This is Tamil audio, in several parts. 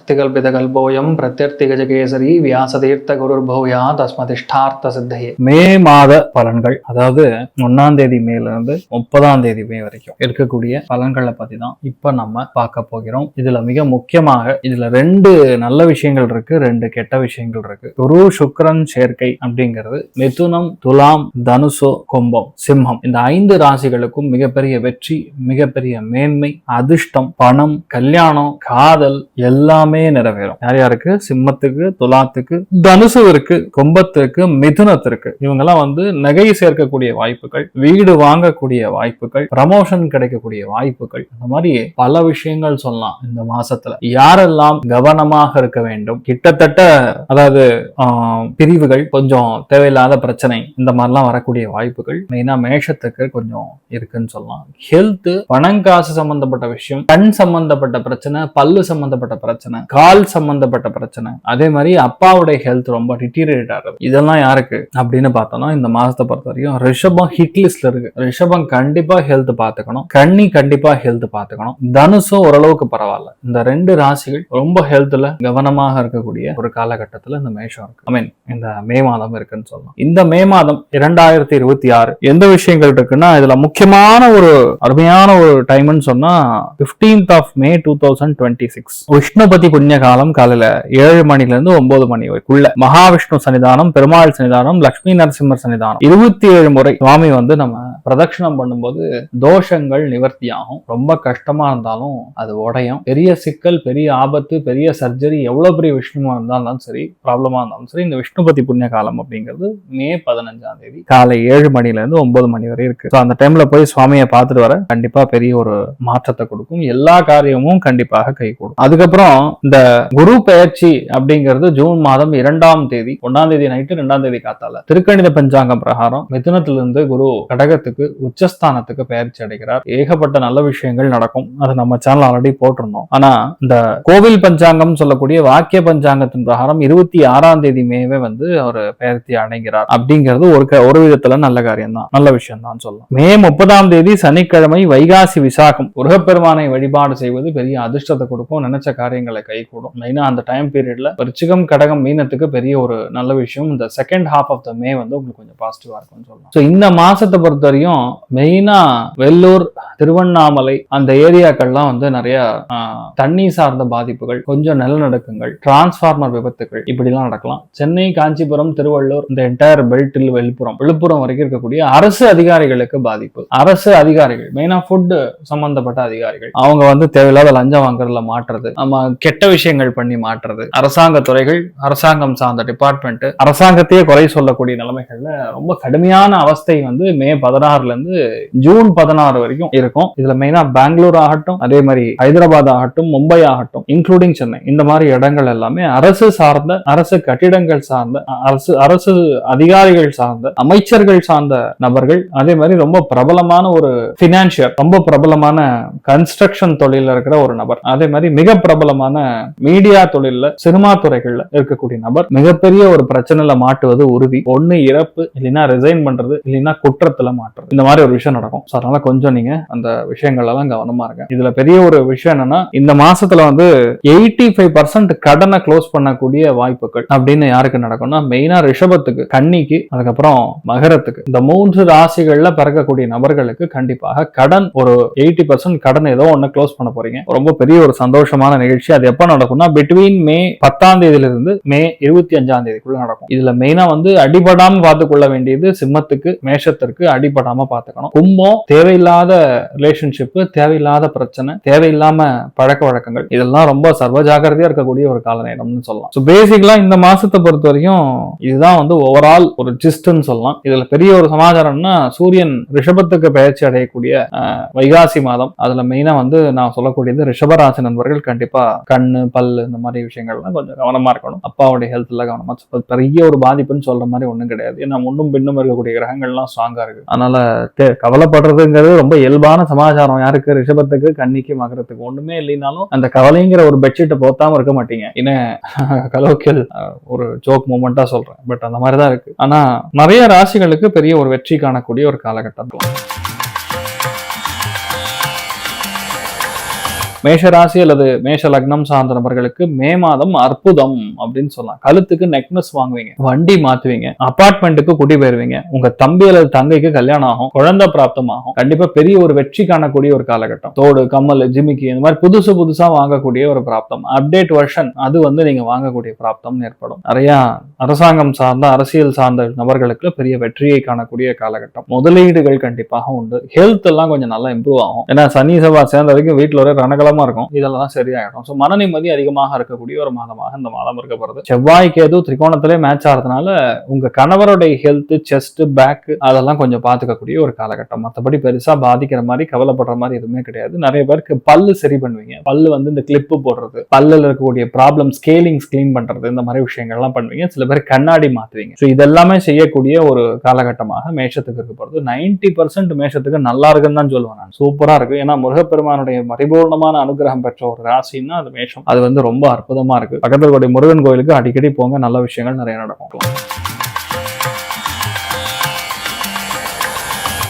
அர்த்திகல்பிதகல்போயம் பிரத்யர்த்திகஜகேசரி வியாசதீர்த்த குருர்பூயா தஸ்மதிஷ்டார்த்த சித்தையே. மே மாத பலன்கள், அதாவது 1ஆம் தேதி மேல இருந்து 30ஆம் தேதி மே வரைக்கும் இருக்கக்கூடிய பலன்களை பத்தி தான் இப்ப நம்ம பார்க்க போகிறோம். இதுல மிக முக்கியமாக இதுல 2 நல்ல விஷயங்கள் இருக்கு, 2 கெட்ட விஷயங்கள் இருக்கு. குரு சுக்கிரன் சேர்க்கை அப்படிங்கிறது மிதுனம், துலாம், தனுசு, கும்பம், சிம்மம் இந்த 5 ராசிகளுக்கும் மிகப்பெரிய வெற்றி, மிகப்பெரிய மேன்மை, அதிர்ஷ்டம், பணம், கல்யாணம், காதல் எல்லாமே நிறைவேறும். யார் யாருக்கு? சிம்மத்துக்கு, துலாத்துக்கு, தனுசுவிற்கு, கும்பத்திற்கு, மிதுனத்திற்கு. இவங்கெல்லாம் நகை சேர்க்கக்கூடிய வாய்ப்புகள், வீடு வாங்கக்கூடிய வாய்ப்புகள், ப்ரமோஷன் கிடைக்கக்கூடிய வாய்ப்புகள், இந்த மாதிரி பல விஷயங்கள் சொல்லலாம். இந்த மாசத்துல யாரெல்லாம் கவனமாக இருக்க வேண்டும், கிட்டத்தட்ட அதாவது பிரிவுகள், கொஞ்சம் தேவையில்லாத பிரச்சனை, இந்த மாதிரிலாம் வரக்கூடிய வாய்ப்புகள் மெயினா மேஷத்துக்கு கொஞ்சம் இருக்குன்னு சொல்லலாம். ஹெல்த், பணங்காசு சம்பந்தப்பட்ட விஷயம், கண் சம்பந்தப்பட்ட பிரச்சனை, பல்லு சம்பந்தப்பட்ட பிரச்சனை, கால் சம்பந்தப்பட்ட பிரச்சனை, அதே மாதிரி அப்பாவுடைய ஹெல்த் ரொம்ப டிட்டீரியேட் ஆகுது. இதெல்லாம் யாருக்கு அப்படின்னு பார்த்தோம்னா இந்த மாசத்தை பொறுத்த வரைக்கும் ரிஷபம் ஹிட் லிஸ்ட்ல இருக்கு. ரிஷபம் கண்டிப்பா ஹெல்த் பாத்துக்கணும், கன்னி கண்டிப்பா ஹெல்த் பாத்துக்கணும், தனுசும் ஓரளவுக்கு பரவாயில்ல. இந்த 2 ராசிகள் ரொம்ப ஹெல்த்ல கவனமாக இருக்கக்கூடிய ஒரு காலகட்டத்துல இந்த மேஷம் இருக்கு. ஐ மீன் இந்த மே மாதம் இருக்குன்னு சொல்லலாம். இந்த மே மாதம் 2026 எந்த விஷயங்கள் இருக்குன்னா இதுல முக்கியமான ஒரு அருமையான ஒரு டைம்னு சொன்னா 15th of May 2026 விஷ்ணுபதி புண்ணிய காலம். காலையில 7 மணில இருந்து 9 மணி வரைக்குள்ள மகாவிஷ்ணு சன்னிதானம், பெருமாள் சன்னிதானம், லட்சுமி நரசிம்மர் சன்னிதானம் 27 முறை சுவாமி நம்ம பிரதட்சணம் பண்ணும்போது தோஷங்கள் நிவர்த்தி ஆகும். ரொம்ப கஷ்டமா இருந்தாலும் அது உடையும். பெரிய சிக்கல், பெரிய ஆபத்து, பெரிய சர்ஜரி, எவ்வளவு பெரிய விஷயமா இருந்தாலும் சரி, ப்ராப்ளமா இருந்தாலும் சரி, இந்த விஷ்ணுபதி புண்ணிய காலம் அப்படிங்கிறது மே 15ஆம் தேதி காலை 7 மணில இருந்து 9 மணி வரை இருக்கு. அந்த டைம்ல போய் சுவாமியை பார்த்துட்டு வர கண்டிப்பா பெரிய ஒரு மாற்றத்தை கொடுக்கும். எல்லா காரியமும் கண்டிப்பாக கை கூடும். அதுக்கப்புறம் இந்த குரு பெயர்ச்சி அப்படிங்கிறது ஜூன் மாதம் 2ஆம் தேதி, 1ஆம் தேதி நைட்டு 2ஆம் தேதி காத்தால திருக்கணித பஞ்சாங்கம் பிரகாரம் மிதுனத்திலிருந்து குரு கடகத்துக்கு உச்சஸ்தானத்துக்கு பெயர்ச்சி அடைகிறார். ஏகப்பட்ட நல்ல விஷயங்கள் நடக்கும். அது நம்ம சேனல் ஆல்ரெடி போட்டிருந்தோம். ஆனா இந்த கோவில் பஞ்சாங்கம் சொல்லக்கூடிய வாக்கிய பஞ்சாங்கத்தின் பிரகாரம் 26ஆம் தேதி மேவே அவர் பெயர்ச்சி அடைகிறார். அப்படிங்கிறது ஒரு விதத்துல நல்ல காரியம் தான், நல்ல விஷயம் தான் சொல்லலாம். மே 30ஆம் தேதி சனிக்கிழமை வைகாசி விசாகம். முருகப்பெருமானை வழிபாடு செய்வது பெரிய அதிர்ஷ்டத்தை கொடுக்கும். நினைச்ச காரியங்களை கை கூடும். மெயினா அந்த டைம் பீரியட்ல விருச்சிகம், கடகம், மீனத்துக்கு பெரிய ஒரு நல்ல விஷயம். இந்த செகண்ட் ஹாஃப் ஆஃப் த மே உங்களுக்கு கொஞ்சம் பாசிட்டிவா இருக்கும்னு சொல்லலாம். சோ இந்த மாசத்தை பொறுத்த வரையும் மெயினா வெள்ளூர், திருவண்ணாமலை அந்த ஏரியாக்கள்லாம் நிறைய தண்ணி சார்ந்த பாதிப்புகள், கொஞ்சம் நிலநடுக்கங்கள், டிரான்ஸ்பார்மர் விபத்துகள் இப்படிலாம் நடக்கலாம். சென்னை, காஞ்சிபுரம், திருவள்ளூர் இந்த என்டையர் பெல்ட்டில் விழுப்புரம் வரைக்கும் இருக்கக்கூடிய அரசு அதிகாரிகளுக்கு பாதிப்பு. அரசு அதிகாரிகள் மெயினா ஃபுட் சம்பந்தப்பட்ட அதிகாரிகள் அவங்க தேவையில்லாத லஞ்சம் வாங்குறதுல மாற்றுறது, நம்ம கெட்ட விஷயங்கள் பண்ணி மாற்றுறது, அரசாங்க துறைகள், அரசாங்கம் சார்ந்த டிபார்ட்மெண்ட் அரசாங்கத்தையே குறை சொல்லக்கூடிய நிலைமைகள்ல ரொம்ப கடுமையான அவஸ்தை மே 16ல இருந்து ஜூன் 16 வரைக்கும் இருக்கும். இதுல மெயினா பெங்களூர் ஆகட்டும், அதே மாதிரி ஹைதராபாத் ஆகட்டும், மும்பை ஆகட்டும், இன்க்ளூடிங் சென்னை, இந்த மாதிரி இடங்கள் எல்லாமே அரசு சார்ந்த, அரசு கட்டிடங்கள் சார்ந்த, அரசு அதிகாரிகள் சார்ந்த, அமைச்சர்கள் சார்ந்த நபர்கள், அதே மாதிரி ரொம்ப பிரபலமான ஒரு பினான்சியர், ரொம்ப பிரபலமான கன்ஸ்ட்ரக்ஷன் தொழில இருக்கிற ஒரு நபர், அதே மாதிரி மிக பிரபலமான மீடியா தொழில, சினிமா துறைகள்ல இருக்கக்கூடிய நபர் மிகப்பெரிய ஒரு பிரச்சனையில மாட்டுவது உறுதி. ஒண்ணு இறப்பு, இல்லைன்னா ரிசைன் பண்றது, இல்லைன்னா குற்றத்துல மாட்டுறது, இந்த மாதிரி ஒரு விஷயம் நடக்கும். அதனால கொஞ்சம் நீங்க அந்த விஷயங்கள் எல்லாம் கவனமா இருங்க. இதுல பெரிய ஒரு விஷயம் என்னன்னா இந்த மாசத்துல 85% கடனை க்ளோஸ் பண்ணக்கூடிய வாய்ப்புகள் அப்படின்னு யாருக்கு நடக்கும்னா மெயினா ரிஷபத்துக்கு, கன்னிக்கு, அதுக்கப்புறம் மகரத்துக்கு, இந்த 3 ராசிகள்ல பிறக்கக்கூடிய நபர்களுக்கு கண்டிப்பாக கடன் ஒரு 80% கடன் ஏதோ ஒண்ணு க்ளோஸ் பண்ண போறீங்க. ரொம்ப பெரிய ஒரு சந்தோஷமான நிகழ்ச்சி. அது எப்ப நடக்கும்னா பிட்வீன் மே 10ஆம் தேதியிலிருந்து மே 25ஆம் தேதிக்குள்ள நடக்கும். இதுல மெயினா அடிபடாம பார்த்துக் கொள்ள வேண்டியது சிம்மத்துக்கு, மேஷத்திற்கு அடிபடாம பார்த்துக்கணும். கும்பம் தேவையில்லாத ரிலேஷன்ஷிப், தேவையில்லாத பிரச்சனை, தேவையில்லாம பழக்க வழக்கங்கள், இதெல்லாம் ரொம்ப சர்வ ஜாக்கிரதையா இருக்கக்கூடிய ஒரு கால நேரம்னு சொல்லலாம். சோ பேசிக்கலா இந்த மாசத்தை பொறுத்த வரைக்கும் இதுதான் ஓவரால் ஒரு ஜிஸ்ட்னு சொல்லலாம். இதுல பெரிய ஒரு சமாச்சாரம்னா சூரியன் ரிஷபத்துக்கு பெயர்ச்சி அடையக்கூடிய வைகாசி மாதம். அதுல மெயினா நான் சொல்லக்கூடியது ரிஷபராசி நண்பர்கள் கண்டிப்பா கண்ணு, பல்லு இந்த மாதிரி விஷயங்கள்லாம் கொஞ்சம் கவனமா இருக்கணும். அப்பாவுடைய ஹெல்த்ல கவனமா. பெரிய ஒரு பாதிப்புன்னு சொல்ற மாதிரி ஒண்ணும் கிடையாது. ஏன்னா முன்னும் பின்னும் இருக்கக்கூடிய கிரகங்கள்லாம் ஸ்ட்ராங்கா இருக்கு. அதனால கவலைப்படுறதுங்கிறது ரொம்ப இயல்பான சமாச்சாரம். யாருக்கு? ரிஷபத்துக்கு, கன்னிக்கு, மகரத்துக்கு. ஒண்ணுமே இல்லைனாலும் அந்த கவலைங்கிற ஒரு பெட்ஷீட்டை போத்தாம இருக்க மாட்டீங்க. கலோக்கியல் ஒரு ஜோக் மூமெண்டா சொல்றேன், பட் அந்த மாதிரிதான் இருக்கு. ஆனா நிறைய ராசிகளுக்கு பெரிய ஒரு வெற்றி காணக்கூடிய ஒரு காலகட்டம். மேஷ ராசி அல்லது மேஷ லக்னம் சார்ந்த நபர்களுக்கு மே மாதம் அற்புதம் அப்படின்னு சொல்லலாம். கழுத்துக்கு நெக்லஸ் வாங்குவீங்க, வண்டி மாத்துவீங்க, அபார்ட்மெண்ட்டுக்கு குடி போயிருவீங்க, உங்க தம்பி அல்லது தங்கைக்கு கல்யாணம் ஆகும், குழந்தை பிராப்தம் ஆகும். கண்டிப்பா பெரிய ஒரு வெற்றி காணக்கூடிய ஒரு காலகட்டம். தோடு, கம்மல், ஜிமிக்கி இந்த மாதிரி புதுசா வாங்கக்கூடிய ஒரு பிராப்தம், அப்டேட் வெர்ஷன் அது நீங்க வாங்கக்கூடிய பிராப்தம் ஏற்படும். நிறைய அரசாங்கம் சார்ந்த அரசியல் சார்ந்த நபர்களுக்கு பெரிய வெற்றியை காணக்கூடிய காலகட்டம். முதலீடுகள் கண்டிப்பாக உண்டு. ஹெல்த் எல்லாம் கொஞ்சம் நல்லா இம்ப்ரூவ் ஆகும். ஏன்னா சனி செவ்வாய் சேர்ந்த வரைக்கும் வீட்டுல ஒரு ரணகலமா இருக்கும், இதெல்லாம் சரியாயிடும். ஸோ மன நிம்மதி அதிகமாக இருக்கக்கூடிய ஒரு மாதமாக இந்த மாதம் இருக்கப்படுது. செவ்வாய் கேது திரிகோணத்திலே மேட்ச் ஆகிறதுனால உங்க கணவருடைய ஹெல்த், செஸ்ட், பேக் அதெல்லாம் கொஞ்சம் பாத்துக்கக்கூடிய ஒரு காலகட்டம். மற்றபடி பெருசா பாதிக்கிற மாதிரி கவலைப்படுற மாதிரி எதுவுமே கிடையாது. நிறைய பேருக்கு பல்லு சரி பண்ணுவீங்க, பல்லு இந்த கிளிப்பு போடுறது, பல்லுல இருக்கக்கூடிய ப்ராப்ளம் ஸ்கேலிங்ஸ் கிளீன் பண்றது, இந்த மாதிரி விஷயங்கள்லாம் பண்ணுவீங்க. சில பேர் கண்ணாடி மாத்துவீங்க. ஸோ இதெல்லாமே செய்யக்கூடிய ஒரு காலகட்டமாக மேஷத்துக்கு இருக்க போறது. 90% மேஷத்துக்கு நல்லா இருக்குன்னு தான் சொல்லுவேன் நான். சூப்பரா இருக்கு. ஏன்னா முருகப்பெருமானுடைய பரிபூர்ணமான அனுகிரகம் பெற்ற ஒரு ராசின்னா அது மேஷம். அது ரொம்ப அற்புதமா இருக்கு. பக்கத்துல முருகன் கோயிலுக்கு அடிக்கடி போங்க, நல்ல விஷயங்கள் நிறைய நடக்கும்.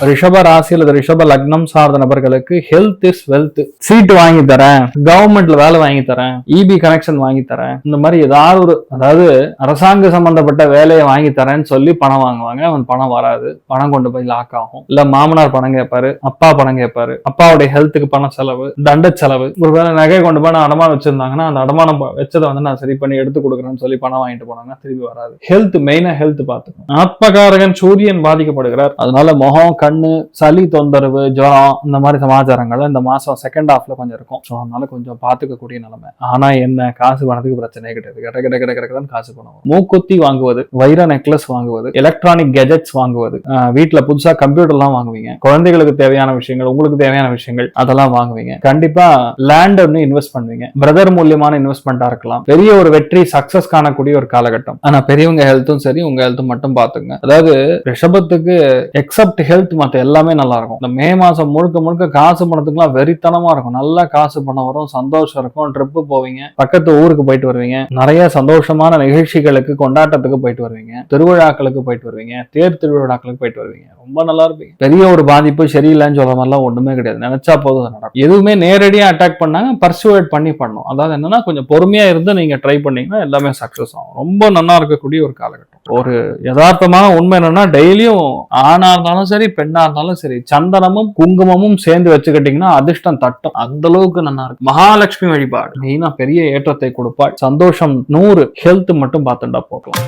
ரிஷப ராசி அல்லது ரிஷப லக்னம் சார்ந்த நபர்களுக்கு ஹெல்த் இஸ் வெல்த். சீட் வாங்கி தரேன், கவர்மெண்ட்ல வேலை வாங்கி தரேன், இபி கனெக்ஷன் வாங்கி தரேன், இந்த மாதிரி ஏதாவது ஒரு அதாவது அரசாங்க சம்பந்தப்பட்ட வேலையை வாங்கி தரேன்னு சொல்லி பணம் வாங்குவாங்க. அவன் பணம் வராது, பணம் கொண்டு போய் லாக் ஆகும். இல்ல மாமனார் பணம் கேட்பாரு, அப்பா பணம் கேட்பாரு, அப்பாவுடைய ஹெல்த்துக்கு பண செலவு, தண்ட செலவு. ஒருவேளை நகை கொண்டு போய் அடமானம் வச்சிருந்தாங்கன்னா அந்த அடமானம் வச்சதை நான் சரி பண்ணி எடுத்து கொடுக்குறேன்னு சொல்லி பணம் வாங்கிட்டு போனாங்கன்னா திரும்பி வராது. ஹெல்த் மெயினா ஹெல்த் பார்த்துக்கணும். ஆத்மகாரகன் சூரியன் பாதிக்கப்படுகிறார். அதனால முகம், கண்ணு, சளி தொந்தரவு, ஜுரம் இந்த மாதிரி சமாச்சாரங்கள் இந்த மாசம் செகண்ட் ஹாஃப்ல கொஞ்சம் இருக்கும். ஸோ அதனால கொஞ்சம் பாத்துக்கக்கூடிய நிலைமை. ஆனா என்ன, காசு பணத்துக்கு பிரச்சனையே கிடையாது. கடை காசு பணம். மூக்குத்தி வாங்குவது, வைர நெக்லஸ் வாங்குவது, எலக்ட்ரானிக் கெஜெட்ஸ் வாங்குவது, வீட்டுல புதுசா கம்ப்யூட்டர் எல்லாம் வாங்குவீங்க, குழந்தைகளுக்கு தேவையான விஷயங்கள், உங்களுக்கு தேவையான விஷயங்கள் அதெல்லாம் வாங்குவீங்க. கண்டிப்பா லேண்ட் இன்வெஸ்ட் பண்ணுவீங்க. பிரதர் மூலியமான இன்வெஸ்ட்மெண்டா இருக்கலாம். பெரிய ஒரு வெற்றி சக்சஸ் காணக்கூடிய ஒரு காலகட்டம். ஆனா பெரியவங்க ஹெல்த்தும் சரி, உங்க ஹெல்த்தும் மட்டும் பாத்துங்க. அதாவது ரிஷபத்துக்கு எக்ஸப்ட் ஹெல்த் மத்த எல்லாமே நல்லா இருக்கும். இந்த மே மாசம் முழுக்க காசு பணத்துக்குலாம் வெறித்தனமா இருக்கும். நல்லா காசு பணம் வரும், சந்தோஷம் இருக்கும், ட்ரிப்பு போவீங்க, பக்கத்து ஊருக்கு போயிட்டு வருவீங்க, நிறைய சந்தோஷமான நிகழ்ச்சிகளுக்கு, கொண்டாட்டத்துக்கு போயிட்டு வருவீங்க, திருவிழாக்களுக்கு போயிட்டு வருவீங்க, தேர் திருவிழாக்களுக்கு போயிட்டு வருவீங்க. ரொம்ப நல்லா இருப்பீங்க. பெரிய ஒரு பாதிப்பு சரியில்லைன்னு சொல்ற மாதிரிலாம் ஒண்ணுமே கிடையாது. நினைச்சா போதும் நடக்கும். எதுவுமே நேரடியா அட்டாக் பண்ணாங்க, பர்சுவேட் பண்ணி பண்ணணும். அதாவது என்னன்னா கொஞ்சம் பொறுமையா இருந்து நீங்க ட்ரை பண்ணீங்கன்னா எல்லாமே சக்சஸ் ஆகும். ரொம்ப நல்லா இருக்கக்கூடிய ஒரு காலகட்டம். ஒரு யதார்த்தமான உண்மை என்னன்னா டெய்லியும் ஆணா இருந்தாலும் சரி, பெண்ணா இருந்தாலும் சரி, சந்தனமும் குங்குமமும் சேர்ந்து வச்சுக்கிட்டீங்கன்னா அதிர்ஷ்டம் தட்டும். அந்த அளவுக்கு நல்லா இருக்கு. மகாலட்சுமி வழிபாடு மெயினா பெரிய ஏற்றத்தை கொடுப்பாள். சந்தோஷம் 100. ஹெல்த் மட்டும் பார்த்துட்டா போகலாம்.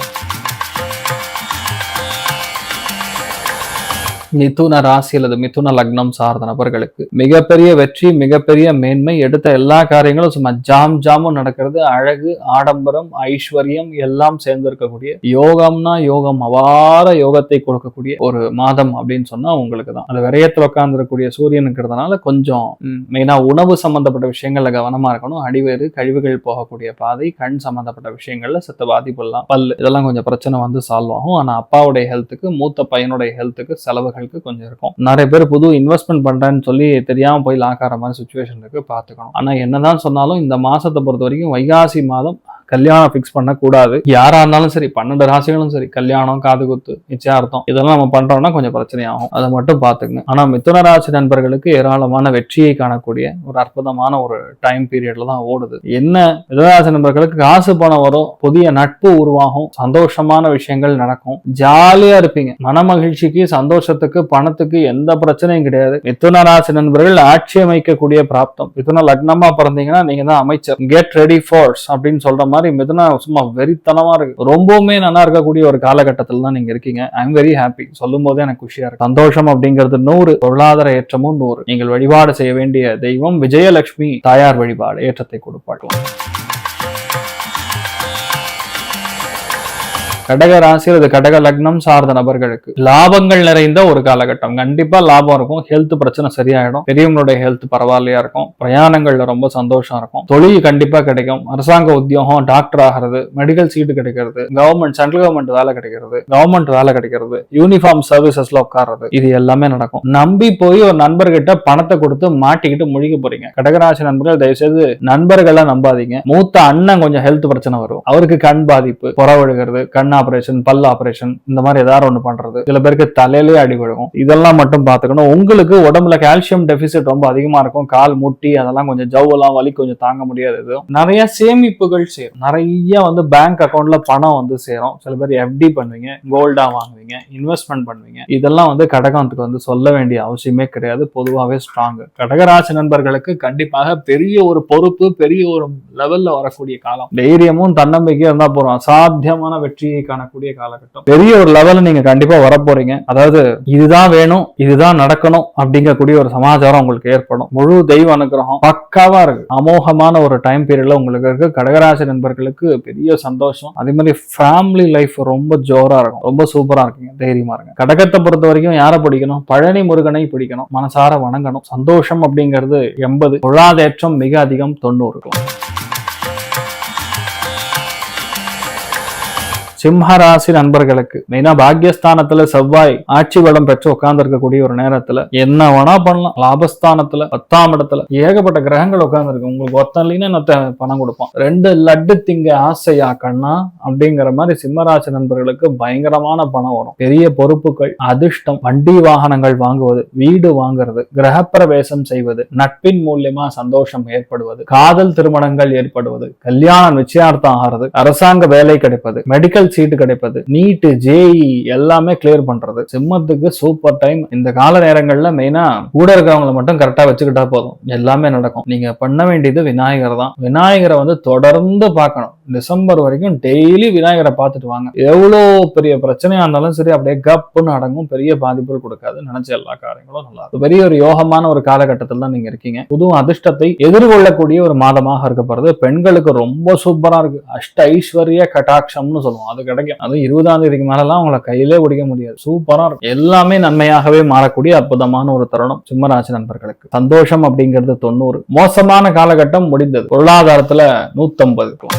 மிதுன ராசி அல்லது மிதுன லக்னம் சார்ந்த நபர்களுக்கு மிகப்பெரிய வெற்றி, மிகப்பெரிய மேன்மை, எடுத்த எல்லா காரியங்களும் சும்மா ஜாமும் நடக்கிறது. அழகு, ஆடம்பரம், ஐஸ்வர்யம் எல்லாம் சேர்ந்து இருக்கக்கூடிய யோகம்னா யோகம், அபார யோகத்தை கொடுக்கக்கூடிய ஒரு மாதம் அப்படின்னு சொன்னா உங்களுக்கு தான். அது விரயத்தில் உட்கார்ந்து இருக்கக்கூடிய சூரியனுங்கிறதுனால கொஞ்சம் மெயினா உணவு சம்பந்தப்பட்ட விஷயங்கள்ல கவனமா இருக்கணும். அடிவேறு, கழிவுகள் போகக்கூடிய பாதை, கண் சம்பந்தப்பட்ட விஷயங்கள்ல செத்த பாதிப்புலாம், பல்லு இதெல்லாம் கொஞ்சம் பிரச்சனை சால்வ் ஆகும். ஆனா அப்பாவுடைய ஹெல்த்துக்கு, மூத்த பையனுடைய ஹெல்த்துக்கு செலவுகள் கொஞ்சம் இருக்கும். நிறைய பேர் புது இன்வெஸ்ட்மெண்ட் பண்றேன்னு சொல்லி தெரியாம போய் லாக் ஆகிற மாதிரி சிச்சுவேஷன் இருக்கு, பாத்துக்கணும். ஆனா என்னதான் சொன்னாலும் இந்த மாசத்தை பொறுத்த வரைக்கும் வைகாசி மாதம் கல்யாணம் பிக்ஸ் பண்ண கூடாது. யாரா இருந்தாலும் சரி, 12 ராசிகளும் சரி, கல்யாணம், காது குத்து, நிச்சயார்த்தம் இதெல்லாம் நம்ம பண்றோம்னா கொஞ்சம் பிரச்சனையாகும். அதை மட்டும் பாத்துங்க. ஆனா மிதுன ராசி நண்பர்களுக்கு ஏராளமான வெற்றியை காணக்கூடிய ஒரு அற்புதமான ஒரு டைம் பீரியட்ல தான் ஓடுது. என்ன, மிதுன ராசி நண்பர்களுக்கு காசு பணம் வரும், புதிய நட்பு உருவாகும், சந்தோஷமான விஷயங்கள் நடக்கும், ஜாலியா இருப்பீங்க. மன மகிழ்ச்சிக்கு, சந்தோஷத்துக்கு, பணத்துக்கு எந்த பிரச்சனையும் கிடையாது. மிதுன ராசி நண்பர்கள் ஆட்சி அமைக்கக்கூடிய பிராப்தம். மிதுன லக்னமா பிறந்தீங்கன்னா நீங்க தான் அமைச்சர். கெட் ரெடி ஃபோர்ஸ் அப்படின்னு சொல்ற மாதிரி மிதுனா சும்மா வெறித்தனமா இருக்கு. ரொம்பவுமே நல்லா இருக்கக்கூடிய ஒரு காலகட்டத்தில் தான் நீங்க இருக்கீங்க. I am very happy. சொல்லும் போதே எனக்கு குஷியா இருக்கு. சந்தோஷம் அப்படிங்கிறது 100, பொருளாதார ஏற்றமும் 100. நீங்கள் வழிபாடு செய்ய வேண்டிய தெய்வம் விஜயலட்சுமி தாயார் வழிபாடு ஏற்றத்தை கொடுப்பார்கள். கடக ராசி அல்லது கடக லக்னம் சார்ந்த நபர்களுக்கு லாபங்கள் நிறைந்த ஒரு காலகட்டம். கண்டிப்பா லாபம் இருக்கும். ஹெல்த் பிரச்சனை சரியாயிடும். பெரியவங்களுடைய ஹெல்த் பரவாயில்லையா இருக்கும். பிரயாணங்கள்ல ரொம்ப சந்தோஷம் இருக்கும். தொழில் கண்டிப்பா கிடைக்கும். அரசாங்க உத்தியோகம், டாக்டர் ஆகிறது, மெடிக்கல் சீட்டு கிடைக்கிறது, கவர்மெண்ட், சென்ட்ரல் கவர்மெண்ட் வேலை கிடைக்கிறது, கவர்மெண்ட் வேலை கிடைக்கிறது, யூனிஃபார்ம் சர்வீசஸ்ல உட்கார்றது, இது எல்லாமே நடக்கும். நம்பி போய் ஒரு நண்பர்கிட்ட பணத்தை கொடுத்து மாட்டிக்கிட்டு முழிக்க போறீங்க. கடகராசி நண்பர்கள் தயவுசெய்து நண்பர்களை நம்பாதீங்க. மூத்த அண்ணன் கொஞ்சம் ஹெல்த் பிரச்சனை வரும். அவருக்கு கண் பாதிப்பு, புறவழுகிறது, கண்ணா ஆபரேஷன், பல் ஆபரேஷன், இந்த மாதிரி ஏதாவது ஒண்ணு பண்றது, சில பேருக்கு தலையிலேயே அடி விழுகும். இதெல்லாம் மட்டும் பாத்துக்கணும். உங்களுக்கு உடம்புல கால்சியம் டெபிசிட் ரொம்ப அதிகமா இருக்கும், கால் முட்டி அதெல்லாம் கொஞ்சம் ஜவ்வெல்லாம் வலி கொஞ்சம் தாங்க முடியாது. நிறைய சேமிப்புகள் சேரும், நிறைய பேங்க் அக்கௌண்ட்ல பணம் சேரும். சில பேர் எஃப்டி பண்ணுவீங்க, கோல்டா வாங்குவீங்க, இன்வெஸ்ட்மெண்ட் பண்ணுவீங்க. இதெல்லாம் கடகத்துக்கு சொல்ல வேண்டிய அவசியமே கிடையாது. பொதுவாகவே ஸ்ட்ராங். கடகராசி நண்பர்களுக்கு கண்டிப்பாக பெரிய ஒரு பொறுப்பு, பெரிய ஒரு லெவல்ல வரக்கூடிய காலம். தைரியமும் தன்னம்பிக்கையும் இருந்தா போறோம், அசாத்தியமான வெற்றியை காணக்கூடிய காலகட்டம். பெரிய ஒரு லெவல்ல நீங்க கண்டிப்பா வரப்போறீங்க. அதாவது இதுதான் வேணும், இதுதான் நடக்கணும் அப்படிங்கக்கூடிய ஒரு சமாச்சாரம் உங்களுக்கு ஏற்படும். முழு தெய்வ அனுகிரகம் பக்காவா இருக்கு. அமோகமான ஒரு டைம் பீரியட்ல உங்களுக்கு இருக்கு. கடகராசி நண்பர்களுக்கு பெரிய சந்தோஷம். அதே மாதிரி ஃபேமிலி லைஃப் ரொம்ப ஜோரா இருக்கும், ரொம்ப சூப்பரா இருக்குங்க. தைரியமா இருங்க. கடகத்தை பொறுத்த வரைக்கும் யாரை பிடிக்கணும்? பழனி முருகனை பிடிக்கணும், மனசார வணங்கணும். சந்தோஷம் அப்படிங்கிறது 80, பொருளாதாரம் மிக அதிகம் 90. சிம்மராசி நண்பர்களுக்கு மெயினா பாக்கியஸ்தானத்துல செவ்வாய் ஆட்சி பலம் பெற்று உட்கார்ந்து இருக்கக்கூடிய ஒரு நேரத்துல என்ன வேணா பண்ணலாம். லாபஸ்தானத்துல 10ஆம் இடத்துல ஏகப்பட்ட கிரகங்கள் உட்கார்ந்து இருக்கு. உங்களுக்கு ஒத்தன்லின்னு பணம் கொடுப்பான். 2 லட்டு திங்க ஆசையா கண்ணா அப்படிங்கிற மாதிரி சிம்மராசி நண்பர்களுக்கு பயங்கரமான பணம் வரும். பெரிய பொறுப்புகள், அதிர்ஷ்டம், வண்டி வாகனங்கள் வாங்குவது, வீடு வாங்குறது, கிரகப்பிரவேசம் செய்வது, நட்பின் மூலியமா சந்தோஷம் ஏற்படுவது, காதல் திருமணங்கள் ஏற்படுவது, கல்யாணம் நிச்சயார்த்தம் ஆகிறது, அரசாங்க வேலை கிடைப்பது, மெடிக்கல் சீட்டு கிடைப்பது, நீட், ஜேஇ எல்லாமே கிளியர் பண்றது. சிம்மத்துக்கு சூப்பர் டைம். இந்த கால நேரங்கள்ல மெயினா கூட இருக்கிறவங்களை மட்டும் கரெக்டா வச்சுக்கிட்டா போதும், எல்லாமே நடக்கும். நீங்க பண்ண வேண்டியது விநாயகர் தான். விநாயகரை தொடர்ந்து பார்க்கணும். டிசம்பர் வரைக்கும் டெய்லி விநாயகரை பார்த்துட்டு வாங்க. எவ்வளவு பெரிய பிரச்சனையா இருந்தாலும் சரி அப்படியே கப்புன்னு அடங்கும், பெரிய பாதிப்புகள் கொடுக்காது. நினைச்ச எல்லா காரியங்களும் நல்லா இருக்கும். பெரிய ஒரு யோகமான ஒரு காலகட்டத்தில் தான் நீங்க இருக்கீங்க. புது அதிர்ஷ்டத்தை எதிர்கொள்ளக்கூடிய ஒரு மாதமாக இருக்கப்படுறது. பெண்களுக்கு ரொம்ப சூப்பரா இருக்கு. அஷ்ட ஐஸ்வர்ய கட்டாட்சம்னு சொல்லுவோம், அது கிடைக்கும். அது 20ஆம் தேதிக்கு மேலாம் உங்களை கையிலே பிடிக்க முடியாது. சூப்பரா இருக்கும். எல்லாமே நன்மையாகவே மாறக்கூடிய அற்புதமான ஒரு தருணம் சிம்மராசி நண்பர்களுக்கு. சந்தோஷம் அப்படிங்கிறது 90. மோசமான காலகட்டம் முடிந்தது. பொருளாதாரத்துல 150.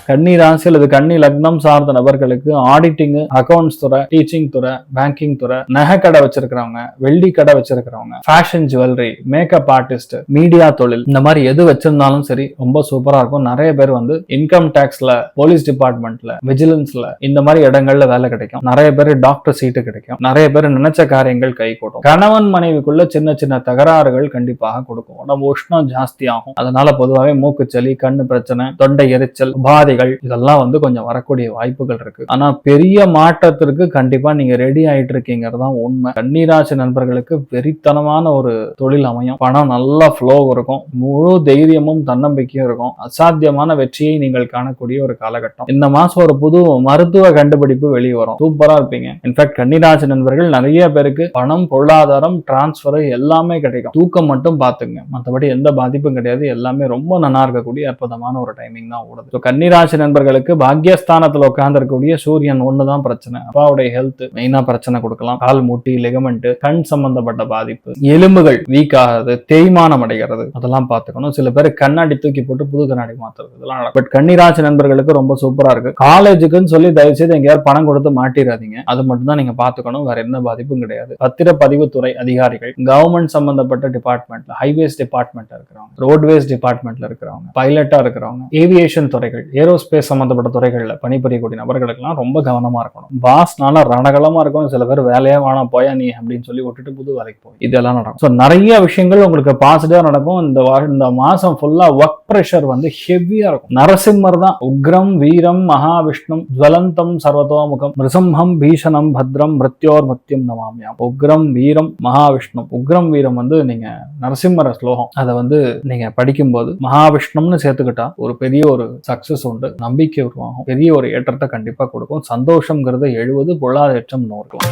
கன்னி ராசி அல்லது கன்னி லக்னம் சார்ந்த நபர்களுக்கு ஆடிட்டிங், அக்கௌண்ட்ஸ் துறை, டீச்சிங் துறை, பேங்கிங் துறை, நகை கடை வச்சிருக்கிறவங்க, வெள்ளி கடை வச்சிருக்கிறவங்க, fashion jewellery, makeup artist, media தொழில், இந்த மாதிரி எது வச்சிருந்தாலும் சரி ரொம்ப சூப்பரா இருக்கும். நிறைய பேர் இன்கம் டாக்ஸ்ல, போலீஸ் டிபார்ட்மெண்ட்ல, விஜிலன்ஸ்ல இந்த மாதிரி இடங்கள்ல வேலை கிடைக்கும். நிறைய பேர் டாக்டர் சீட்டு கிடைக்கும். நிறைய பேர் நினைச்ச காரியங்கள் கை கூடும். கணவன் மனைவிக்குள்ள சின்ன சின்ன தகராறுகள் கண்டிப்பாக கொடுக்கும். உடம்பு உஷ்ணம் ஜாஸ்தி ஆகும். அதனால பொதுவாகவே மூக்குச்சளி, கண்ணு பிரச்சனை, தொண்டை எரிச்சல், உபாதைகள் இதெல்லாம் கொஞ்சம் வரக்கூடிய வாய்ப்புகள் இருக்கு. ஆனா பெரிய மாற்றத்திற்கு கண்டிப்பா நீங்க ரெடி ஆயிட்டு இருக்கீங்கிறது தான் உண்மை. கன்னிராசி நண்பர்களுக்கு வெறித்தனமான ஒரு தொழில் அமையும். பணம் நல்லா ஃப்ளோ இருக்கும். முழு தைரியமும் தன்னம்பிக்கையும் இருக்கும். அசாத்தியமான வெற்றியை நீங்கள் காணக்கூடிய ஒரு காலகட்டம். இந்த மாசம் ஒரு புது மருத்துவ கண்டுபிடிப்பு வெளியே வரும். சூப்பரா இருப்பீங்க. இன்ஃபேக்ட் கன்னிராசி நண்பர்கள் நிறைய பேருக்கு பணம், பொருளாதாரம், டிரான்ஸ்பர் எல்லாமே கிடைக்கும். தூக்கம் மட்டும் பாத்துங்க, மற்றபடி எந்த பாதிப்பும் கிடையாது. எல்லாமே ரொம்ப நல்லா இருக்கக்கூடிய அற்புதமான ஒரு டைமிங் தான் ஓடுது. கன்னிராசி நண்பர்களுக்கு பாக்கியஸ்தானத்துல உட்கார்ந்து இருக்கக்கூடிய சூரியன் ஒண்ணுதான் பிரச்சனை. அப்பாவுடைய ஹெல்த் மெயினா பிரச்சனை கொடுக்கலாம். கால் முட்டி, லிகமெண்ட், கண் சம்பந்தப்பட்ட பாதிப்பு, எலும்புகள் வீக் ஆகுது, தேய்மானம் அடைகிறது, அதெல்லாம் பார்த்துக்கணும். சில பேர் கண்ணாடி தூக்கி போட்டு புது கண்ணாடி மாத்துறது, இதெல்லாம் நடக்கும். பட் கன்னிராசி நண்பர்களுக்கு ரொம்ப சூப்பரா இருக்கு. காலேஜுக்குன்னு சொல்லி தயவு செய்து எங்கேயாவது பணம் கொடுத்து மாட்டிடாதீங்க. அது மட்டும் தான் நீங்க பாத்துக்கணும். வேற எந்த பாதிப்பும் கிடையாது. பத்திரப்பதிவுத்துறை அதிகாரிகள், கவர்மெண்ட் சம்பந்தப்பட்ட டிபார்ட்மெண்ட்ல, ஹைவேஸ் டிபார்ட்மெண்ட்ல இருக்கிறவங்க, ரோட்வேஸ் டிபார்ட்மெண்ட்ல இருக்கிறவங்க, பைலட்டா இருக்கிறவங்க, ஏவியேஷன் துறைகள், ஏரோஸ்பேஸ் சம்பந்தப்பட்ட துறைகள்ல பணிபுரியக்கூடிய நபர்களுக்கெல்லாம் ரொம்ப கவனமா இருக்கணும். பாஸ்னால ரணகலமா இருக்கும். சில பேர் வேலையா வேணாம் போயா நீ அப்படின்னு சொல்லி விட்டுட்டு புது வேலைக்கு போய் இதெல்லாம் நடக்கும். ஸோ நிறைய விஷயங்கள் உங்களுக்கு பாசிட்டிவா நடக்கும். இந்த மாசம் ஃபுல்லா ஒர்க் ப்ரெஷர் ஹெவியா இருக்கும். நரசிம்மர் தான் உக்ரம் வீரம் மகாவிஷ்ணு ஜுவலந்தம் சர்வதோமுகம் மிருசம்ஹம் பீஷணம் பத்ரம் மிருத்யோர் மத்தியம் நமாமியாம். உக்ரம் வீரம் மகாவிஷ்ணு. உக்ரம் வீரம் நீங்க நரசிம்மர ஸ்லோகம் அதை நீங்க படிக்கும்போது மகாவிஷ்ணும்னு சேர்த்துக்கிட்டா ஒரு பெரிய ஒரு சக்சஸ் உண்டு, நம்பிக்கை உருவாகும், பெரிய ஒரு ஏற்றத்தை கண்டிப்பா கொடுக்கும். சந்தோஷம்ங்கிறது 70, பொருளாதாரம் 100.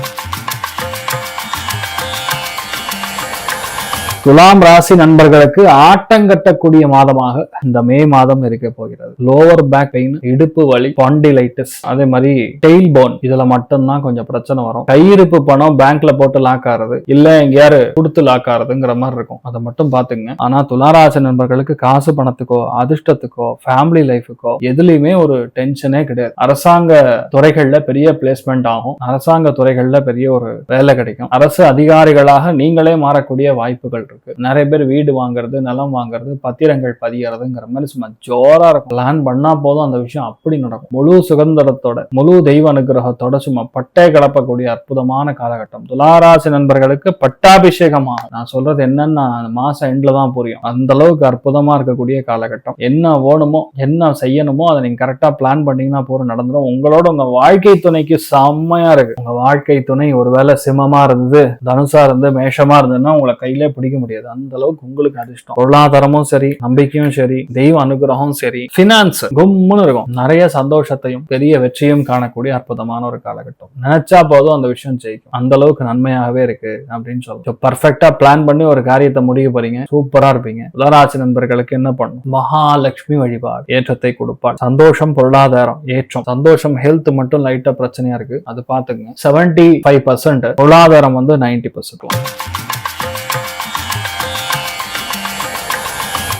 துலாம் ராசி நண்பர்களுக்கு ஆட்டங்கட்டக்கூடிய மாதமாக இந்த மே மாதம் இருக்க போகிறது. லோவர் பேக் பெயின், இடுப்பு வலி, ஸ்பாண்டிலைட்டிஸ், அதே மாதிரி டெயில் போன், இதுல மட்டும்தான் கொஞ்சம் பிரச்சனை வரும். கையிருப்பு பணம் பேங்க்ல போட்டு லாக் ஆறது, இல்ல எங்கேயாரு கொடுத்து லாக் ஆறதுங்கிற மாதிரி இருக்கும். அதை மட்டும் பாத்துங்க. ஆனா துளாராசி நண்பர்களுக்கு காசு பணத்துக்கோ, அதிர்ஷ்டத்துக்கோ, ஃபேமிலி லைஃபுக்கோ எதுலையுமே ஒரு டென்ஷனே கிடையாது. அரசாங்க துறைகள்ல பெரிய பிளேஸ்மெண்ட் ஆகும். அரசாங்க துறைகள்ல பெரிய ஒரு வேலை கிடைக்கும். அரசு அதிகாரிகளாக நீங்களே மாறக்கூடிய வாய்ப்புகள் இருக்கு. இருக்கு. நிறைய பேர் வீடு வாங்குறது, நிலம் வாங்குறது, பத்திரங்கள் பதியறதுங்கிற மாதிரி சும்மா ஜோரா இருக்கும். பிளான் பண்ணா போதும் அந்த விஷயம் அப்படி நடக்கும். முழு சுதந்திரத்தோட, முழு தெய்வ அனுகிரகத்தோட சும்மா பட்டை கலப்பக்கூடிய அற்புதமான காலகட்டம். துளாராசி நண்பர்களுக்கு பட்டாபிஷேகமா. நான் சொல்றது என்னன்னா மாசம் எண்ட்ல தான் புரியும். அந்த அளவுக்கு அற்புதமா இருக்கக்கூடிய காலகட்டம். என்ன வேணுமோ, என்ன செய்யணுமோ அதை நீங்க கரெக்டா பிளான் பண்ணீங்கன்னா போற நடந்துடும். உங்களோட உங்க வாழ்க்கை துணைக்கு செம்மையா இருக்கு. உங்க வாழ்க்கை துணை ஒருவேளை சிம்மமா இருந்தது, தனுசா இருந்து மேஷமா இருந்ததுன்னா உங்களை கையிலே பிடிக்க முடியாது. அந்த அளவுக்கு உங்களுக்கு அதிர்ஷ்டம். பொருளாதாரமும் சரி, நம்பிக்கையும் சரி, தெய்வ அனுகிரகமும் சரி, பினான்ஸ் கும்முன்னு இருக்கும். நிறைய சந்தோஷத்தையும் பெரிய வெற்றியும் காணக்கூடிய அற்புதமான ஒரு காலகட்டம். நினைச்சா போதும் அந்த விஷயம் ஜெயிக்கும். அந்த அளவுக்கு நன்மையாகவே இருக்கு அப்படின்னு சொல்லுவோம். பர்ஃபெக்டா பிளான் பண்ணி ஒரு காரியத்தை முடிக்க போறீங்க, சூப்பரா இருப்பீங்க. துளாராசி நண்பர்களுக்கு என்ன பண்ணும்? மகாலட்சுமி வழிபாடு ஏற்றத்தை கொடுப்பாள். சந்தோஷம், பொருளாதாரம் ஏற்றம். சந்தோஷம், ஹெல்த் மட்டும் லைட்டா பிரச்சனையா இருக்கு, அது பாத்துங்க. 75%, பொருளாதாரம் 90%.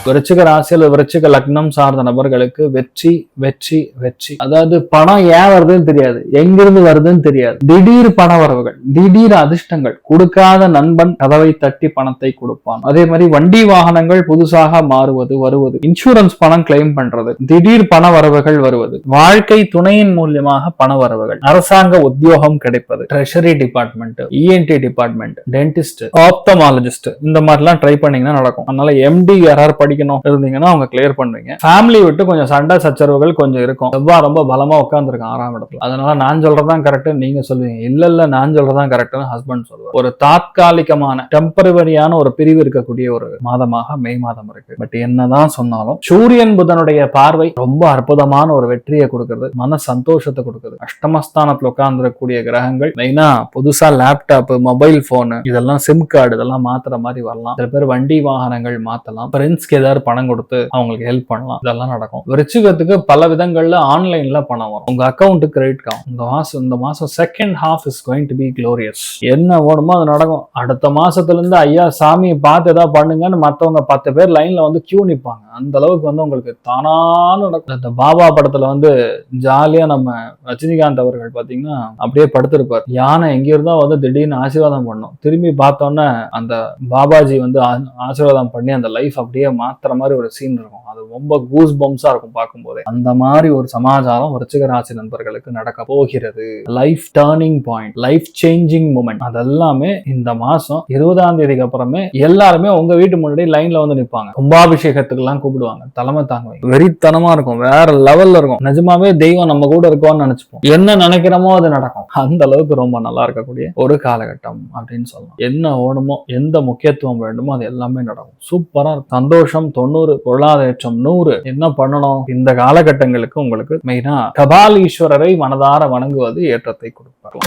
விருச்சிக ராசியில் விருச்சிக லக்னம் சார்ந்த நபர்களுக்கு வெற்றி வெற்றி வெற்றி. அதாவது பணம் ஏன் வருதுன்னு தெரியாது, எங்கிருந்து வருதுன்னு தெரியாது. திடீர் பண வரவுகள், திடீர் அதிர்ஷ்டங்கள். கொடுக்காத நண்பன் கதவை தட்டி பணத்தை கொடுப்பான். அதே மாதிரி வண்டி வாகனங்கள் புதுசாக மாறுவது, வருவது, இன்சூரன்ஸ் பணம் கிளைம் பண்றது, திடீர் பண வரவுகள் வருவது, வாழ்க்கை துணையின் மூலியமாக பண வரவுகள், அரசாங்க உத்தியோகம் கிடைப்பது, treasury department, ENT department, dentist, ophthalmologist, இந்த மாதிரிலாம் ட்ரை பண்ணீங்கன்னா நடக்கும். அதனால எம்டி யாராவது இருந்தீங்கன்னா அவங்க கிளியர் பண்ணுவீங்க. ஃபேமிலி விட்டு கொஞ்சம் சண்டை சச்சரவுகள் கொஞ்சம் இருக்கும். செவ்வாய் ரொம்ப பலமா உட்கார்ந்துருக்கும் 6ஆம் இடத்துல. அதனால நான் சொல்றதான் கரெக்ட், நீங்க சொல்லுவீங்க இல்ல நான் சொல்றதான் கரெக்ட்னு ஹஸ்பண்ட் சொல்லுவார். ஒரு தாற்காலிகமான டெம்பரவரியான ஒரு பிரிவு இருக்கக்கூடிய ஒரு மாதமாக மே மாதம் இருக்கு. பட் என்னதான் சொன்னாலும் சூரியன் புதனுடைய பார்வை ரொம்ப அற்புதமான ஒரு வெற்றியை கொடுக்கிறது, மன சந்தோஷத்தை கொடுக்குது. அஷ்டமஸ்தானத்துல உட்கார்ந்துக்கூடிய கிரகங்கள் மெயினா புதுசா லேப்டாப், மொபைல் போனு, இதெல்லாம் சிம் கார்டு இதெல்லாம் மாத்துற மாதிரி வரலாம். சில பேர் வண்டி வாகனங்கள் மாத்தலாம். ஃப்ரெண்ட்ஸ்க்கு ஏதாவது பணம் கொடுத்து அவங்களுக்கு ஹெல்ப் பண்ணலாம். இதெல்லாம் நடக்கும். விருச்சிகத்துக்கு பல விதங்கள்ல ஆன்லைன்ல பணம் வரும். உங்க அக்கௌண்ட் கிரெடிட் ஆகும். இந்த மாசம் second half is going to be glorious. என்ன வேணுமோ அது நடக்கும். அடுத்த மாசத்துல இருந்து ஐயா சாமியை பார்த்து ஏதாவது பண்ணுங்கன்னு மத்தவங்க 10 பேர் லைன்ல கியூ நிப்பாங்க. அந்த அளவுக்கு உங்களுக்கு தானா நடக்கும். இந்த பாபா படத்துல ஜாலியா நம்ம ரஜினிகாந்த் அவர்கள் பாத்தீங்கன்னா அப்படியே படுத்திருப்பார். யானை எங்க இருந்தா திடீர்னு ஆசீர்வாதம் பண்ணும். திரும்பி பார்த்தோன்னே அந்த பாபாஜி ஆசீர்வாதம் பண்ணி அந்த லைஃப் அப்படியே மாத்துற மாதிரி ஒரு சீன் இருக்கும். அது ரொம்ப கூஸ் பம்ஸா இருக்கும் பார்க்கும்போதே. அந்த மாதிரி ஒரு சமாச்சாரம் விருச்சிக ராசி நண்பர்களுக்கு நடக்க போகிறது. Life turning point, life changing moment, அதெல்லாமே இந்த மாசம் 20ஆம் தேதிக்கு அப்புறமே எல்லாருமே உங்க வீட்டு முன்னாடி லைன்ல நிப்பாங்க. கும்பாபிஷேகத்துக்கு எல்லாம் கூப்பிடுவாங்க. தலைமை தாங்குவாங்க. வெறித்தனமா இருக்கும், வேற லெவல்ல இருக்கும். நிஜமாவே தெய்வம் நம்ம கூட இருக்கோம்னு நினைச்சுப்போம். என்ன நினைக்கிறோமோ அது நடக்கும். அந்த அளவுக்கு ரொம்ப நல்லா இருக்கக்கூடிய ஒரு காலகட்டம் அப்படின்னு சொல்லலாம். என்ன வேணுமோ, எந்த முக்கியத்துவம் வேண்டுமோ அது எல்லாமே நடக்கும். சூப்பரா இருக்கும். சந்தோஷம் 90, பொருளாதாரம் 100. என்ன பண்ணணும்? இந்த காலகட்டங்களுக்கு உங்களுக்கு மெயினா கபாலீஸ்வரரை மனதார வணங்குவது ஏற்றத்தை கொடுப்பார்.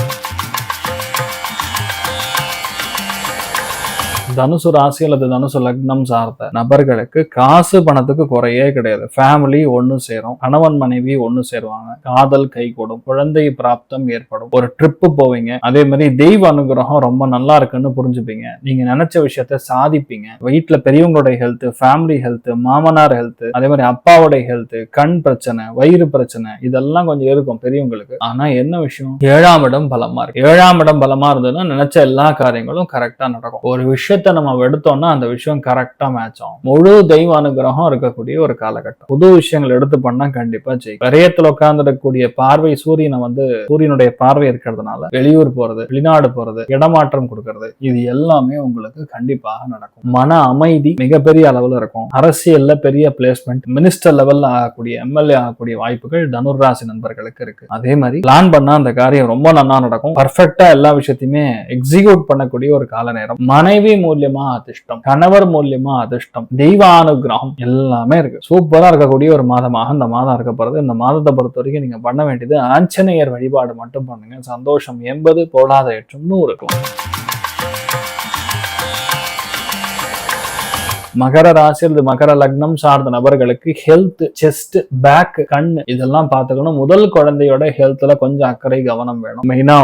தனுசு ராசி அல்லது தனுசு லக்னம் சார்ந்த நபர்களுக்கு காசு பணத்துக்கு குறையே கிடையாது. ஃபேமிலி ஒன்னு சேரும், கணவன் மனைவி ஒன்னு சேருவாங்க, காதல் கைகூடும், குழந்தை பிராப்தம் ஏற்படும், ஒரு ட்ரிப்பு போவீங்க. அதே மாதிரி தெய்வ அனுகிரகம் ரொம்ப நல்லா இருக்குன்னு புரிஞ்சுப்பீங்க. நீங்க நினைச்ச விஷயத்த சாதிப்பீங்க. வீட்டுல பெரியவங்களுடைய ஹெல்த், ஃபேமிலி ஹெல்த், மாமனார் ஹெல்த், அதே மாதிரி அப்பாவுடைய ஹெல்த், கண் பிரச்சனை, வயிறு பிரச்சனை, இதெல்லாம் கொஞ்சம் இருக்கும் பெரியவங்களுக்கு. ஆனா என்ன விஷயம்? 7ஆம் இடம் பலமா இருக்கு. 7ஆம் இடம் பலமா இருந்ததுன்னா நினைச்ச எல்லா காரியங்களும் கரெக்டா நடக்கும். ஒரு விஷயத்த நம்ம எடுத்தோம்னா அந்த விஷயம் கரெக்டா மேட்ச் ஆகும். முழு தெய்வ அனுகிரகம் இருக்கக்கூடிய ஒரு காலகட்டம். புது விஷயங்கள் எடுத்து பண்ணா கண்டிப்பா ஜெயிக்கும். விரயத்துல உட்கார்ந்துடக்கூடிய பார்வை சூரியனுடைய பார்வை இருக்கிறதுனால வெளியூர் போறது, வெளிநாடு போறது, இடமாற்றம் கொடுக்கறது, இது எல்லாமே உங்களுக்கு கண்டிப்பாக நடக்கும். மன அமைதி மிகப்பெரிய அளவுல இருக்கும். அரசியல்ல பெரிய பிளேஸ்மெண்ட், மினிஸ்டர் லெவல்ல ஆகக்கூடிய, எம்எல்ஏ ஆகக்கூடிய வாய்ப்புகள் தனுராசி நண்பர்களுக்கு இருக்கு. அதே மாதிரி பிளான் பண்ணா அந்த காரியம் ரொம்ப நல்லா நடக்கும். பர்ஃபெக்டா எல்லா விஷயத்தையுமே எக்ஸிக்யூட் பண்ணக்கூடிய ஒரு கால நேரம். மனைவி மூலியமா அதிர்ஷ்டம், கணவர் மூலியமா அதிர்ஷ்டம், தெய்வ அனுகிரகம் எல்லாமே இருக்கு. சூப்பரா இருக்கக்கூடிய ஒரு மாதமாக இந்த மாதம் இருக்க போறது. இந்த மாதத்தை பொறுத்த வரைக்கும் நீங்க பண்ண வேண்டியது ஆஞ்சநேயர் வழிபாடு மட்டும் பண்ணுங்க. சந்தோஷம் 80, பொருளாதாரம் 100 இருக்கும். மகர ராசி அல்லது மகர லக்னம் சார்ந்த நபர்களுக்கு ஹெல்த், செஸ்ட், பேக், கண் இதெல்லாம் பார்த்துக்கணும். முதல் குழந்தையோட ஹெல்த்ல கொஞ்சம் அக்கறை கவனம் வேணும். மெயினா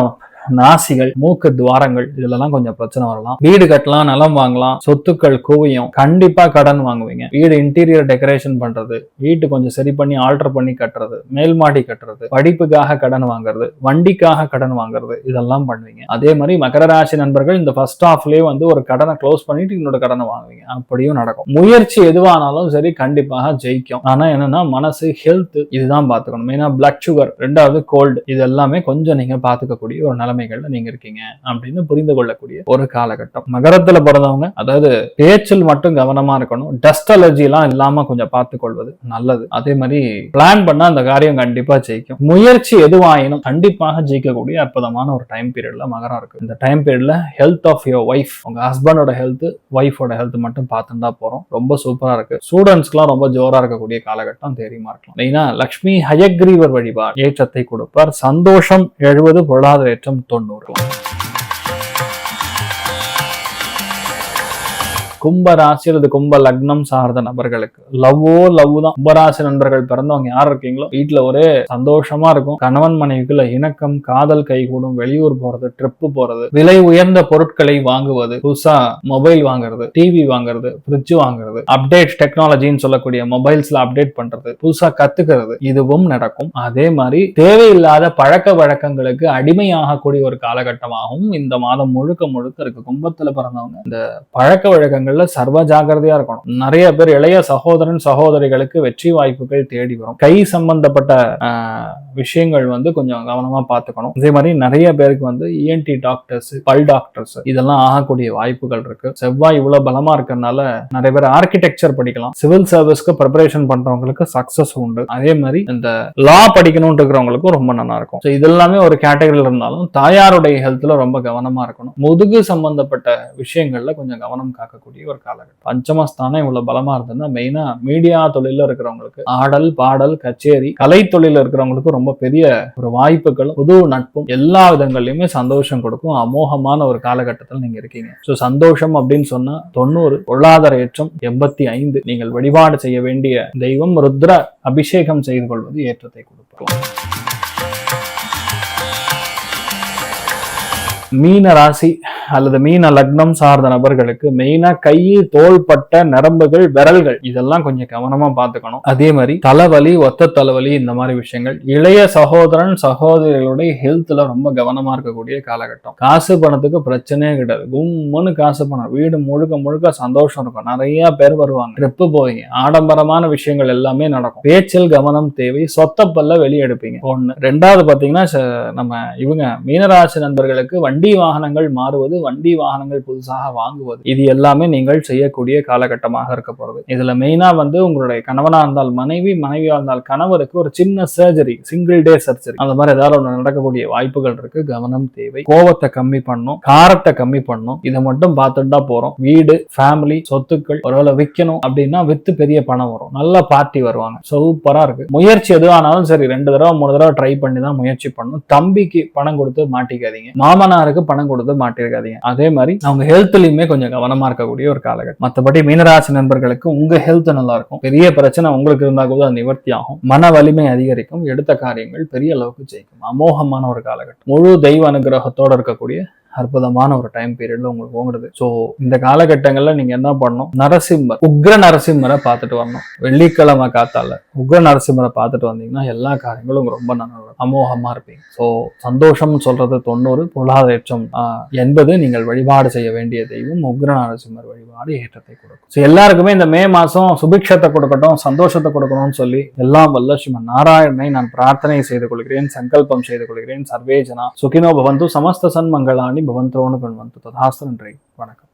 நாசிகள், மூக்கு துவாரங்கள் இதெல்லாம் கொஞ்சம் பிரச்சனை வரலாம். வீடு கட்டலாம், நிலம் வாங்கலாம், சொத்துக்கள் குவியும், கண்டிப்பா கடன் வாங்குவீங்க. வீடு இன்டீரியர் டெக்கரேஷன் பண்றது, வீட்டு கொஞ்சம் சரி பண்ணி ஆல்டர் பண்ணி கட்டுறது, மேல் மாடி கட்டுறது, படிப்புக்காக கடன் வாங்குறது, வண்டிக்காக கடன் வாங்குறது, இதெல்லாம் பண்ணுவீங்க. அதே மாதிரி மகர ராசி நண்பர்கள் இந்த ஃபர்ஸ்ட் ஹாஃப்லயே வந்து ஒரு கடனை க்ளோஸ் பண்ணிட்டு இன்னொரு கடனை வாங்குவீங்க. அப்படியும் நடக்கும். முயற்சி எதுவானாலும் சரி கண்டிப்பாக ஜெயிக்கும். ஆனா என்னன்னா மனசு, ஹெல்த் இதுதான் பாத்துக்கணும். மெயினா பிளட் சுகர், ரெண்டாவது கோல்டு, இது எல்லாமே கொஞ்சம் நீங்க பாத்துக்கக்கூடிய ஒரு நிலைமைகள்ல நீங்க இருக்கீங்க அப்படின்னு புரிந்து கொள்ளக்கூடிய ஒரு காலகட்டம். மகரத்துல பிறந்தவங்க அதாவது பேச்சில் மட்டும் கவனமா இருக்கணும். டஸ்ட் அலர்ஜி எல்லாம் இல்லாம கொஞ்சம் பார்த்துக்கொள்வது நல்லது. அதே மாதிரி பிளான் பண்ணா அந்த காரியம் கண்டிப்பா ஜெயிக்கும். முயற்சி எதுவாயினும் கண்டிப்பாக ஜெயிக்கக்கூடிய அற்புதமான ஒரு டைம் பீரியட்ல மகரம் இருக்கு. இந்த டைம் பீரியட்ல ஹெல்த் ஆஃப் யுவர் ஒய்ஃப், உங்க ஹஸ்பண்டோட ஹெல்த், ஒய்ஃபோட ஹெல்த் மட்டும் பார்த்துட்டா போறோம். ரொம்ப சூப்பரா இருக்கு. ஸ்டூடெண்ட்ஸ்க்குலாம் ரொம்ப ஜோரா இருக்கக்கூடிய காலகட்டம் தெரியுமா இருக்கலாம். மெயினா லட்சுமி ஹயக்ரீவர் வழிபாடு ஏற்றத்தை கொடுப்பார். சந்தோஷம் 70, பொருளாதார ஏற்றம் 90. கும்பராசி அல்லது கும்ப லக்னம் சார்ந்த நபர்களுக்கு லவ் தான். கும்பராசி நண்பர்கள் பிறந்தவங்க யார் இருக்கீங்களோ வீட்டுல ஒரே சந்தோஷமா இருக்கும். கணவன் மனைவிக்குள்ள இணக்கம், காதல் கைகூடும், வெளியூர் போறது, ட்ரிப்பு போறது, விலை உயர்ந்த பொருட்களை வாங்குவது, புதுசா மொபைல் வாங்குறது, டிவி வாங்குறது, ஃப்ரிட்ஜ் வாங்குறது, அப்டேட் டெக்னாலஜின்னு சொல்லக்கூடிய மொபைல்ஸ்ல அப்டேட் பண்றது, புதுசா கத்துக்கிறது, இதுவும் நடக்கும். அதே மாதிரி தேவையில்லாத பழக்க வழக்கங்களுக்கு அடிமையாகக்கூடிய ஒரு காலகட்டமாகவும் இந்த மாதம் முழுக்க இருக்கு. கும்பத்துல பிறந்தவங்க இந்த பழக்க வழக்கங்கள் சர்வ ஜாகிரதையா இருக்கணும். நிறைய பேர் இளைய சகோதரன் சகோதரிகளுக்கு வெற்றி வாய்ப்புகள் தேடி வரும். கை சம்பந்தப்பட்ட விஷயங்கள் வந்து கொஞ்சம் கவனமா பார்த்துக்கணும். இதே மாதிரி நிறைய பேருக்கு வந்து இஎன்டி டாக்டர்ஸ், பல் டாக்டர்ஸ் இதெல்லாம் ஆகக்கூடிய வாய்ப்புகள் இருக்கு. செவ்வாய் இவ்வளவு பலமா இருக்கிறதுனால நிறைய பேர் ஆர்கிடெக்சர் படிக்கலாம். சிவில் சர்வீஸ்க்கு ப்ரிப்பரேஷன் பண்றவங்களுக்கு சக்சஸ் உண்டு. அதே மாதிரி இந்த லா படிக்கணும்னு இருக்கிறவங்களுக்கும் ரொம்ப நல்லா இருக்கும். இதெல்லாமே ஒரு கேட்டகரியில் இருந்தாலும் தாயாருடைய ஹெல்த்ல ரொம்ப கவனமா இருக்கணும். முதுகு சம்பந்தப்பட்ட விஷயங்கள்ல கொஞ்சம் கவனம் காக்கக்கூடிய ஒரு காலகட்டம். பஞ்சமஸ்தானம் இவ்வளவு பலமா இருந்ததுன்னா மெயினா மீடியா தொழில இருக்கிறவங்களுக்கு, ஆடல் பாடல் கச்சேரி கலை தொழில இருக்கிறவங்களுக்கு ரொம்ப பெரிய ஒரு வாய்ப்புகளும் புது நட்பும் எல்லா விதங்கள்லயுமே சந்தோஷம் கொடுக்கும். அமோகமான ஒரு காலகட்டத்தில் நீங்க இருக்கீங்க. சோ சந்தோஷம் அப்படின்னு சொன்னா 90, பொருளாதார ஏற்றம் 85. நீங்கள் வழிபாடு செய்ய வேண்டிய தெய்வம் ருத்ர அபிஷேகம் செய்து கொள்வது ஏற்றத்தை கொடுக்கும். மீன ராசி அல்லது மீன லக்னம் சார்ந்த நபர்களுக்கு மெயினா கை, தோள்பட்ட நரம்புகள், விரல்கள் இதெல்லாம் கொஞ்சம் கவனமா பார்த்துக்கணும். அதே மாதிரி தலைவலி, ஒத்த தலைவலி இந்த மாதிரி விஷயங்கள். இளைய சகோதரன் சகோதரிகளுடைய ஹெல்த்ல ரொம்ப கவனமா இருக்கக்கூடிய காலகட்டம். காசு பணத்துக்கு பிரச்சனையே கிடையாது. கும்முன்னு காசு பணம், வீடு முழுக்க சந்தோஷம் இருக்கும். நிறைய பேர் வருவாங்க, ட்ரிப்பு போவீங்க, ஆடம்பரமான விஷயங்கள் எல்லாமே நடக்கும். பேச்சில் கவனம் தேவை. சொத்தப்பல்ல வெளியெடுப்பீங்க. ஒண்ணு. ரெண்டாவது பாத்தீங்கன்னா நம்ம இவங்க மீனராசி நண்பர்களுக்கு வண்டி வாகனங்கள் மாறுவது, வண்டி வாகனங்கள் புதுசாக வாங்குவது, இது எல்லாமே நீங்கள் செய்யக்கூடிய காலகட்டமாக இருக்க போறது. இதுல மெயினா வந்து உங்களுடைய கணவனா இருந்தால் மனைவி, மனைவியா இருந்தால் கணவருக்கு ஒரு சின்ன சர்ஜரி, சிங்கிள் டே சர்ஜரி அந்த மாதிரி ஏதாவது ஒன்று நடக்கக்கூடிய வாய்ப்புகள் இருக்கு. கவனம் தேவை. கோபத்தை கம்மி பண்ணும், காரத்தை கம்மி பண்ணும். இதை மட்டும் பார்த்துட்டா போறோம். வீடு, ஃபேமிலி, சொத்துக்கள் ஒருவேளை விற்கணும் அப்படின்னா வித்து பெரிய பணம் வரும். நல்ல பார்ட்டி வருவாங்க. சூப்பரா இருக்கு. முயற்சி எதுவானாலும் சரி 2 தடவை 3 தடவை ட்ரை பண்ணி தான் முயற்சி பண்ணணும். தம்பிக்கு பணம் கொடுத்து மாட்டிக்காதீங்க. மாமனாருக்கு பணம் கொடுத்து மாட்டிருக்காதீங்க. அதே மாதிரி அவங்க ஹெல்த்லயுமே கொஞ்சம் கவனமா இருக்கக்கூடிய ஒரு காலகட்டம். மற்றபடி மீனராசி நண்பர்களுக்கு உங்க ஹெல்த் நல்லா இருக்கும். பெரிய பிரச்சனை உங்களுக்கு இருந்தா கூட நிவர்த்தி ஆகும். மன வலிமை அதிகரிக்கும். எடுத்த காரியங்கள் பெரிய அளவுக்கு ஜெயிக்கும். அமோகமான ஒரு காலகட்டம். முழு தெய்வ அனுகிரகத்தோட இருக்கக்கூடிய அற்புதமான ஒரு டைம் பீரியட்ல உங்களுக்கு போகிறது. சோ இந்த காலகட்டங்கள்ல நீங்க என்ன பண்ணணும், நரசிம்மர், உக்ர நரசிம்மரை பார்த்துட்டு வரணும். வெள்ளிக்கிழமை காத்தால உக்ர நரசிம்மரை பார்த்துட்டு வந்தீங்கன்னா எல்லா காரியங்களும் ரொம்ப நல்லா அமோகமா இருப்பீங்க. சோ சந்தோஷம் சொல்றது 90, பொருளாதார ஏற்றம் 80. நீங்கள் வழிபாடு செய்ய வேண்டிய தெய்வம் உக்ர நரசிம்மர் வழிபாடு ஏற்றத்தை கொடுக்கும். சோ எல்லாருக்குமே இந்த மே மாசம் சுபிக்ஷத்தை கொடுக்கட்டும், சந்தோஷத்தை கொடுக்கணும்னு சொல்லி எல்லாம் வல்ல ஸ்ரீமன் நாராயணனை நான் பிரார்த்தனை செய்து கொள்கிறேன், சங்கல்பம் செய்து கொள்கிறேன். சர்வேஜனா சுகினோ பவந்து, சமஸ்த சன்மங்களானி பவந்தோனு கொண்டு வந்து ததாஸ்து. நன்றி, வணக்கம்.